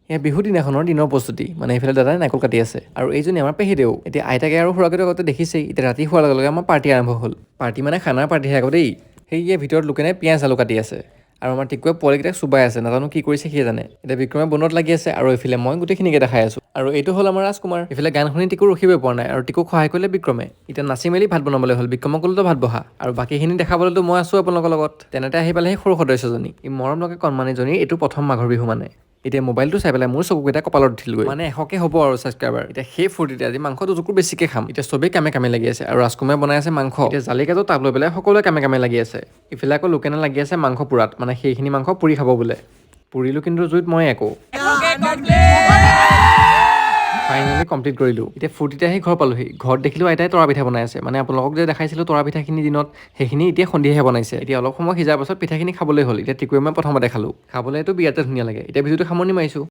এয়া বিহু দিনাখনৰ দিনৰ প্ৰস্তুতি মানে এইফালে দাদাই নাৰিকল কাটি আছে আৰু এইজনী আমাৰ পেহীদেউ এতিয়া আইতাকে আৰু খুৰাকেতো আগতে দেখিছেই এতিয়া ৰাতি হোৱাৰ লগে লগে আমাৰ পাৰ্টি আৰম্ভ হ'ল পাৰ্টি মানে খানাৰ পাৰ্টিহে আকৌ দেই সেয়ে ভিতৰত লোকেনে পিঁয়াজ আলু কাটি আছে আৰু আমাৰ টিকুৱে পোৱালিকেইটাক চুবাই আছে নাজানো কি কৰিছে সিয়ে জানে এতিয়া বিক্ৰমে বনত লাগি আছে আৰু এইফালে মই গোটেইখিনিকেইটা খাই আছোঁ আৰু এইটো হ'ল আমাৰ ৰাজকুমাৰ এইফালে গান শুনি টিকু ৰখিবই পৰা নাই আৰু টিকুক সহায় কৰিলে বিক্ৰমে এতিয়া নাচি মেলি ভাত বনাবলৈ হ'ল বিক্ৰমক ক'লেতো ভাত বহা আৰু বাকীখিনি দেখাবলৈতো মই আছোঁ আপোনালোকৰ লগত তেনেতে আহি পালে সেই সৰু সদস্যজনী ই মৰম লগা কণমানিজনীৰ এইটো প্ৰথম মাঘৰ বিহু মানে এতিয়া মোবাইলটো চাই পেলাই মোৰ চকুকেইটা কপালত উঠিলগৈ মানে 100কে হ'ব আৰু ছাবস্ক্ৰাইবাৰ এতিয়া সেই ফূৰ্তিতে আজি মাংস দুটুকুৰ বেছিকৈ খাম এতিয়া চবেই কামে কামে লাগি আছে আৰু ৰাজকুমাৰে বনাই আছে মাংস এতিয়া জালিকাটো তাত লৈ পেলাই সকলোৱে কামে কামে লাগি আছে ইফালে আকৌ লোকেনে লাগি আছে মাংস পুৰাত মানে সেইখিনি মাংস পুৰি খাব বোলে পুৰিলোঁ কিন্তু জুইত মই একো ফাইনেলি কমপ্লিট কৰিলোঁ এতিয়া ফূৰ্তিতে আহি ঘৰ পালোহি ঘৰত দেখিলোঁ আইতাই তৰা পিঠা বনাই আছে মানে আপোনালোকক যে দেখাইছিলোঁ তৰা পিঠাখিনি দিনত সেইখিনি এতিয়া সন্ধিয়াহে বনাইছে এতিয়া অলপ সময় সিজাৰ পাছত পিঠাখিনি খাবলৈ হ'ল এতিয়া টিকুৱে মই প্ৰথমতে খালোঁ খাবলৈতো বিৰাটে ধুনীয়া লাগে এতিয়া ভিডিঅ'টো সামৰণি মাৰিছোঁ।